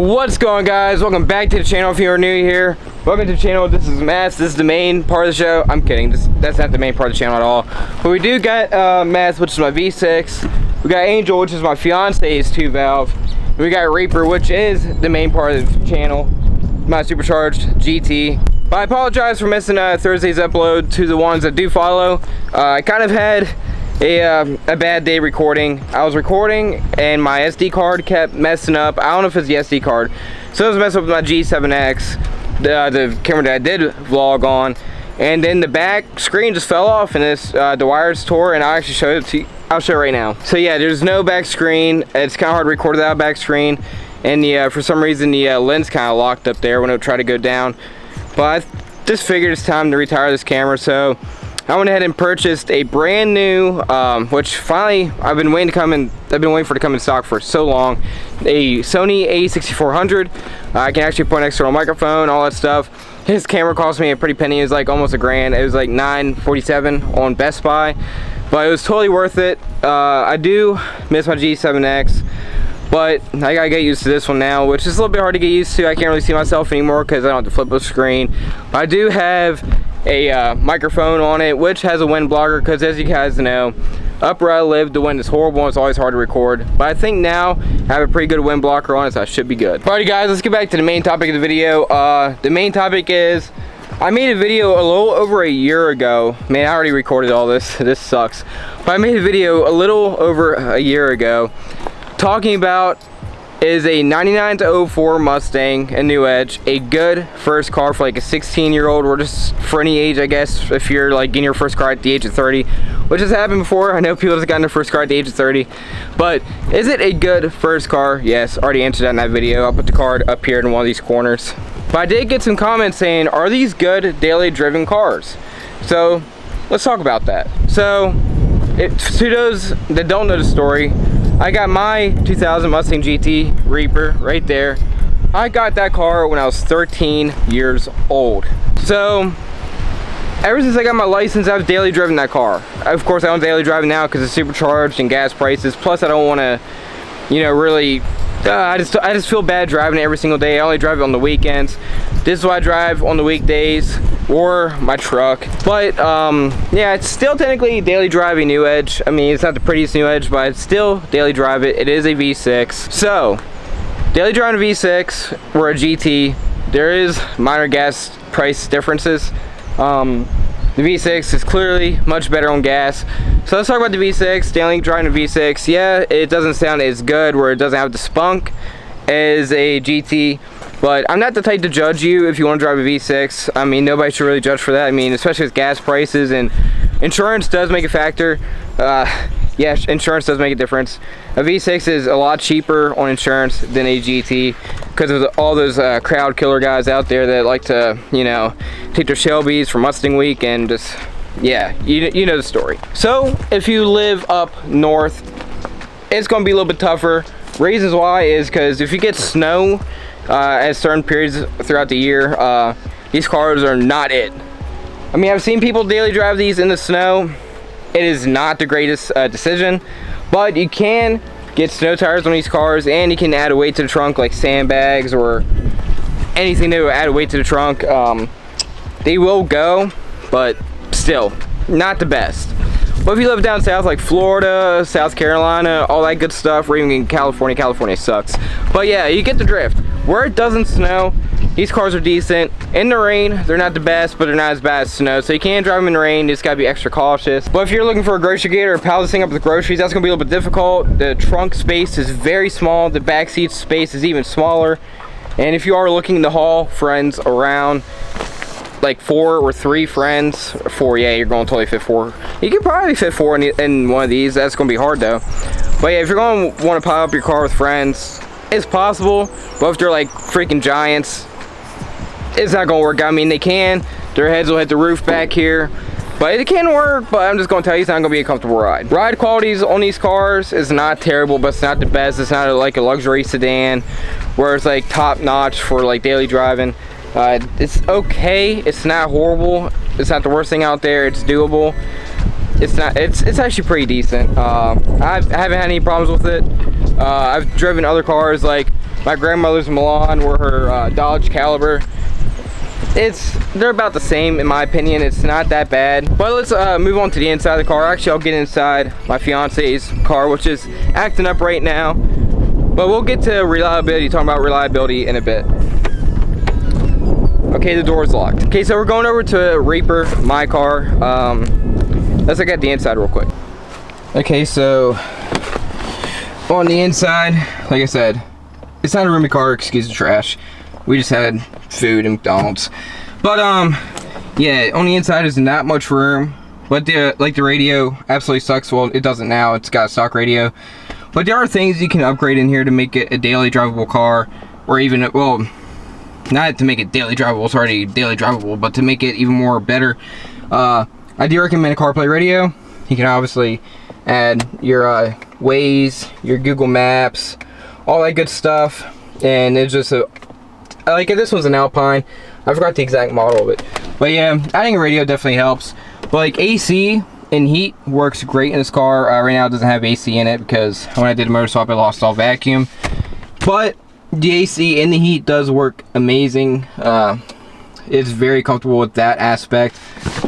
What's going on, guys? Welcome back to the channel if you are new here. Welcome to the channel. This is Matt's. This is the main part of the show. I'm kidding. That's not the main part of the channel at all. But we do got Matt's, which is my V6. We got Angel, which is my fiance's 2-valve. We got Reaper, which is the main part of the channel, my supercharged GT. But I apologize for missing Thursday's upload to the ones that do follow. I kind of had a bad day recording. I was recording and my SD card kept messing up. I don't know if it's the SD card. So it was messing up with my G7X, the camera that I did vlog on. And then the back screen just fell off and the wires tore, and I'll actually show it to you. I'll show it right now. So yeah, there's no back screen. It's kind of hard to record without a back screen. And for some reason the lens kind of locked up there when it would try to go down. But I just figured it's time to retire this camera, so I went ahead and purchased a brand new, which finally I've been waiting for it to come in stock for so long. A Sony A6400. I can actually put an external microphone, all that stuff. His camera cost me a pretty penny. It was like almost $1,000. It was like $947 on Best Buy, but it was totally worth it. I do miss my G7X, but I gotta get used to this one now, which is a little bit hard to get used to. I can't really see myself anymore because I don't have to flip the screen. But I do have a microphone on it, which has a wind blocker, because as you guys know, up where I live, the wind is horrible and it's always hard to record. But I think now I have a pretty good wind blocker on it, so I should be good. Alrighty guys, let's get back to the main topic of the video. The main topic is, I made a video a little over a year ago. Man, I already recorded all this. This sucks. But I made a video a little over a year ago talking about, is a 99 to 04 Mustang, a new Edge, a good first car for like a 16-year-old, or just for any age, I guess, if you're like getting your first car at the age of 30, which has happened before. I know people have gotten their first car at the age of 30, but is it a good first car? Yes, already answered that in that video. I'll put the card up here in one of these corners. But I did get some comments saying, are these good daily driven cars? So let's talk about that. So to those that don't know the story, I got my 2000 Mustang GT Reaper right there. I got that car when I was 13 years old. So ever since I got my license, I've daily driven that car. Of course, I don't daily drive it now because it's supercharged and gas prices. Plus, I don't want to, really. I just feel bad driving it every single day. I only drive it on the weekends. This is what I drive on the weekdays, or my truck. But yeah, it's still technically daily driving new Edge. I mean, it's not the prettiest new Edge, but it's still daily drive it. It is a V6. So daily driving a V6 or a GT, there is minor gas price differences. The V6 is clearly much better on gas. So let's talk about the V6, daily driving a V6. Yeah, it doesn't sound as good, where it doesn't have the spunk as a GT, but I'm not the type to judge you if you want to drive a V6. I mean, nobody should really judge for that. I mean, especially with gas prices, and insurance does make a factor. Yeah, insurance does make a difference. A V6 is a lot cheaper on insurance than a GT because of all those crowd killer guys out there that like to, take their Shelbys for Mustang week and just, yeah, you know the story. So if you live up north, it's going to be a little bit tougher. Reasons why is because if you get snow at certain periods throughout the year, these cars are not it. I mean, I've seen people daily drive these in the snow. It is not the greatest decision, but you can get snow tires on these cars, and you can add a weight to the trunk, like sandbags or anything that will add a weight to the trunk. They will go, but still not the best. But if you live down south, like Florida, South Carolina, all that good stuff, or even in California, California sucks. But yeah, you get the drift. Where it doesn't snow, these cars are decent. In the rain, they're not the best, but they're not as bad as snow. So you can drive them in the rain, you just gotta be extra cautious. But if you're looking for a grocery gator or pile this thing up with groceries, that's gonna be a little bit difficult. The trunk space is very small. The back seat space is even smaller. And if you are looking to haul friends around, like 4 or 3 friends, 4, yeah, you're going to totally fit 4. You could probably fit 4 in one of these. That's going to be hard though. But yeah, if you're going to want to pile up your car with friends, it's possible. But if they're like freaking giants, it's not going to work out. I mean, they can. Their heads will hit the roof back here. But it can work, but I'm just going to tell you, it's not going to be a comfortable ride. Ride qualities on these cars is not terrible, but it's not the best. It's not like a luxury sedan where it's like top notch for like daily driving. It's okay. It's not horrible. It's not the worst thing out there. It's doable. It's not. It's actually pretty decent. I haven't had any problems with it. I've driven other cars like my grandmother's Milan or her Dodge Caliber. They're about the same in my opinion. It's not that bad. But let's move on to the inside of the car. Actually, I'll get inside my fiance's car, which is acting up right now. But we'll get to reliability, talking about reliability in a bit. Okay, the door's locked. Okay, so we're going over to Reaper, my car. Let's look at the inside real quick. Okay, so on the inside, like I said, it's not a roomy car, excuse the trash. We just had food and McDonald's. But yeah, on the inside is not much room. But the radio absolutely sucks. Well, it doesn't now, it's got a stock radio. But there are things you can upgrade in here to make it a daily drivable car, or even, well, not to make it daily drivable, it's already daily drivable, but to make it even more better. I do recommend a CarPlay radio. You can obviously add your Waze, your Google Maps, all that good stuff. And it's just like this was an Alpine. I forgot the exact model of it. But yeah, adding a radio definitely helps. But like AC and heat works great in this car. Right now it doesn't have AC in it because when I did a motor swap I lost all vacuum. But the AC and the heat does work amazing. It's very comfortable with that aspect.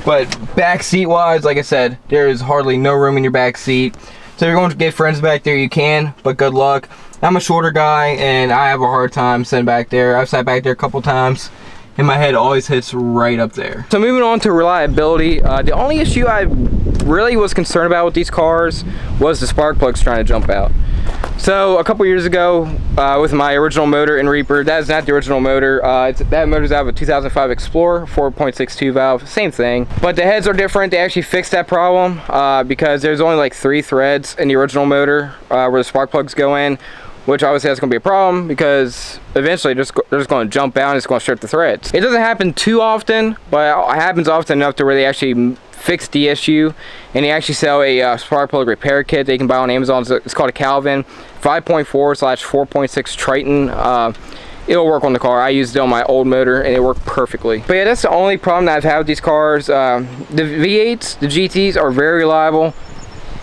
But back seat wise, like I said, there is hardly no room in your back seat. So if you're going to get friends back there, you can, but good luck. I'm a shorter guy and I have a hard time sitting back there. I've sat back there a couple times and my head always hits right up there. So moving on to reliability, the only issue I really was concerned about with these cars was the spark plugs trying to jump out. So a couple years ago, with my original motor in Reaper, that is not the original motor. That motor's out of a 2005 Explorer, 4.62 valve, same thing. But the heads are different. They actually fixed that problem because there's only like 3 threads in the original motor where the spark plugs go in, which obviously that's going to be a problem because eventually they're just going to jump out and it's going to strip the threads. It doesn't happen too often, but it happens often enough to where they actually fix the issue, and they actually sell a spark plug repair kit that you can buy on Amazon. It's called a Calvin 5.4/4.6 Triton. It'll work on the car. I used it on my old motor and it worked perfectly. But yeah, that's the only problem that I've had with these cars. The V8s, the GTs are very reliable.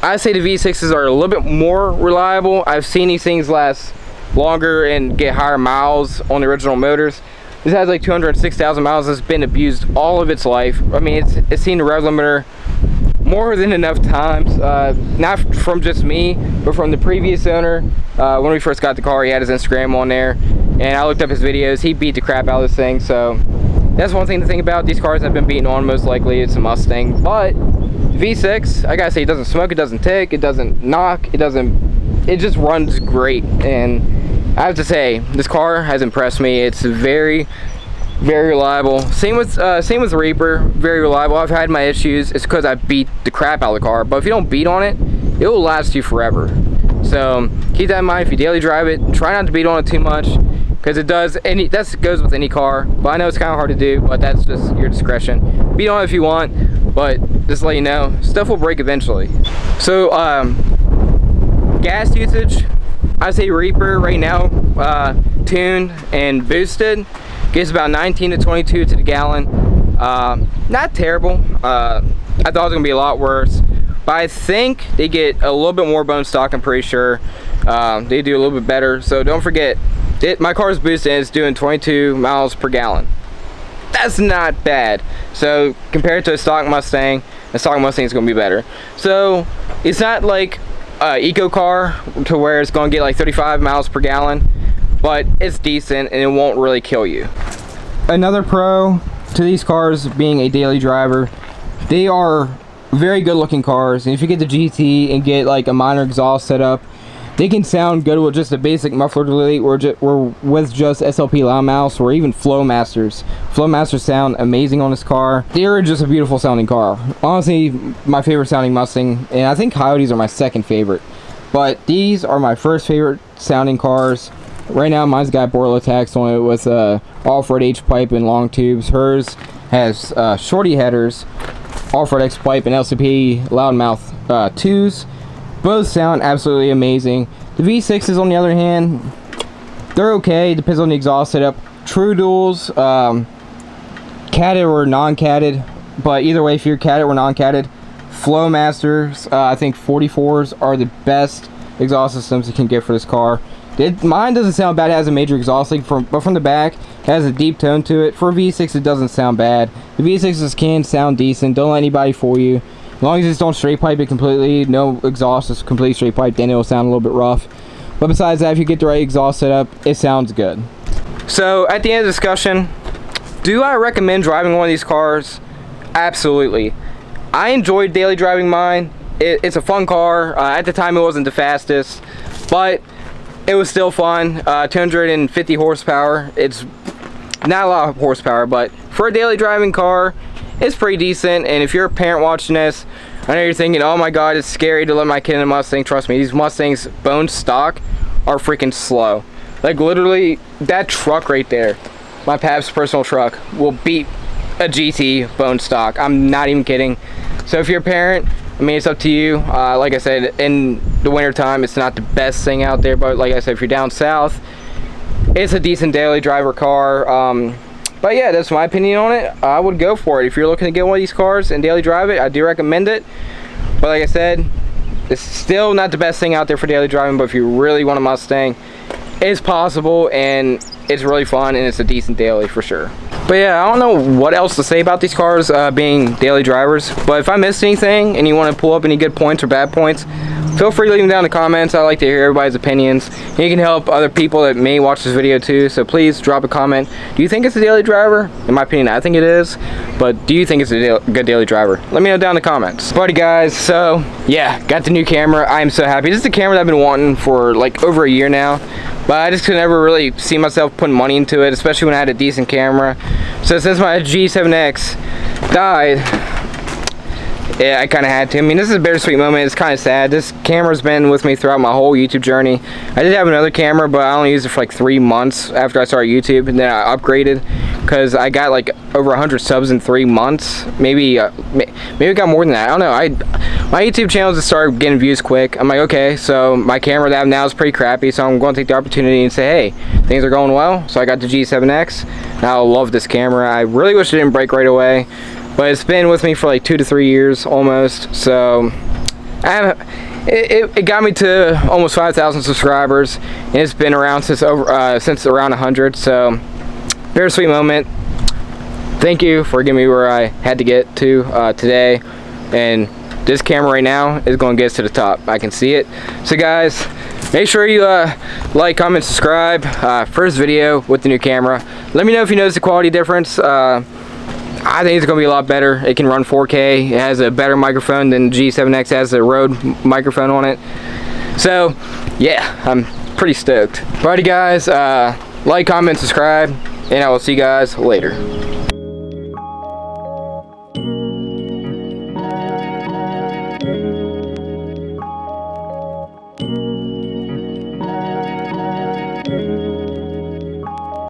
I'd say the V6s are a little bit more reliable. I've seen these things last longer and get higher miles on the original motors. This has like 206,000 miles. It's been abused all of its life. I mean, it's seen the rev limiter more than enough times. Not from just me, but from the previous owner. When we first got the car, he had his Instagram on there, and I looked up his videos. He beat the crap out of this thing. So that's one thing to think about. These cars have been beaten on most likely. It's a Mustang, but V6, I gotta say, it doesn't smoke, it doesn't tick, it doesn't knock, it just runs great. And I have to say, this car has impressed me. It's very, very reliable. Same with Reaper, very reliable. I've had my issues. It's because I beat the crap out of the car. But if you don't beat on it, it will last you forever. So keep that in mind if you daily drive it. Try not to beat on it too much, because it does. That goes with any car. But I know it's kind of hard to do, but that's just your discretion. Beat on it if you want, but just to let you know, stuff will break eventually. So gas usage, I say Reaper right now, tuned and boosted, gets about 19 to 22 to the gallon. Not terrible. I thought it was gonna be a lot worse, but I think they get a little bit more bone stock. I'm pretty sure they do a little bit better. So don't forget, my car's boosted and it's doing 22 miles per gallon. That's not bad. So compared to a stock Mustang is gonna be better. So it's not like eco car to where it's going to get like 35 miles per gallon, but it's decent and it won't really kill you. Another pro to these cars being a daily driver, they are very good looking cars, and if you get the GT and get like a minor exhaust setup, they can sound good with just a basic muffler delete or with just SLP loudmouths or even Flowmasters. Flowmasters sound amazing on this car. They're just a beautiful sounding car. Honestly, my favorite sounding Mustang, and I think Coyotes are my second favorite. But these are my first favorite sounding cars. Right now, mine's got Borla tax on it with off-road H-pipe and long tubes. Hers has shorty headers, off-road X-pipe, and LCP loudmouth 2s. Both sound absolutely amazing. The V6s, on the other hand, they're okay. Depends on the exhaust setup. True duals, catted or non-catted, but either way, if you're catted or non-catted, Flowmasters, I think 44s are the best exhaust systems you can get for this car. Mine doesn't sound bad. It has a major exhaust leak, but from the back, it has a deep tone to it. For a V6, it doesn't sound bad. The V6s can sound decent. Don't let anybody fool you. As long as you just don't straight pipe it completely, no exhaust, is completely straight pipe, then it will sound a little bit rough. But besides that, if you get the right exhaust setup, it sounds good. So at the end of the discussion, do I recommend driving one of these cars? Absolutely. I enjoyed daily driving mine. It's a fun car. At the time, it wasn't the fastest, but it was still fun. 250 horsepower. It's not a lot of horsepower, but for a daily driving car, it's pretty decent. And if you're a parent watching this, I know you're thinking, oh my god, it's scary to let my kid in a Mustang. Trust me, these Mustangs bone stock are freaking slow. Like literally, that truck right there, my pap's personal truck, will beat a GT bone stock. I'm not even kidding. So if you're a parent, I mean, it's up to you. Like I said, in the winter time, it's not the best thing out there, but like I said, if you're down south, it's a decent daily driver car. But yeah, that's my opinion on it. I would go for it. If you're looking to get one of these cars and daily drive it, I do recommend it. But like I said, it's still not the best thing out there for daily driving, but if you really want a Mustang, it's possible, and it's really fun, and it's a decent daily for sure. But yeah, I don't know what else to say about these cars being daily drivers, but if I missed anything and you want to pull up any good points or bad points, feel free to leave them down in the comments. I like to hear everybody's opinions. And you can help other people that may watch this video too, so please drop a comment. Do you think it's a daily driver? In my opinion, I think it is, but do you think it's a good daily driver? Let me know down in the comments. Alrighty guys, so yeah, got the new camera. I am so happy. This is the camera that I've been wanting for like over a year now, but I just could never really see myself putting money into it, especially when I had a decent camera. So since my G7X died, yeah, I kind of had to. I mean, this is a bittersweet moment. It's kind of sad. This camera's been with me throughout my whole YouTube journey. I did have another camera, but I only used it for like 3 months after I started YouTube, and then I upgraded because I got like over 100 subs in 3 months. Maybe maybe I got more than that. I don't know. My YouTube channel just started getting views quick. I'm like, okay, so my camera that I have now is pretty crappy, so I'm going to take the opportunity and say, hey, things are going well. So I got the G7X. Now I love this camera. I really wish it didn't break right away, but it's been with me for like 2 to 3 years almost. So it got me to almost 5,000 subscribers, and it's been around since around 100. So bittersweet moment. Thank you for getting me where I had to get to today, and this camera right now is going to get us to the top. I can see it. So guys, make sure you like, comment, subscribe. First video with the new camera. Let me know if you notice the quality difference. I think it's going to be a lot better. It can run 4K. It has a better microphone than G7X has, a Rode microphone on it. So yeah, I'm pretty stoked. Alrighty guys, like, comment, subscribe, and I will see you guys later.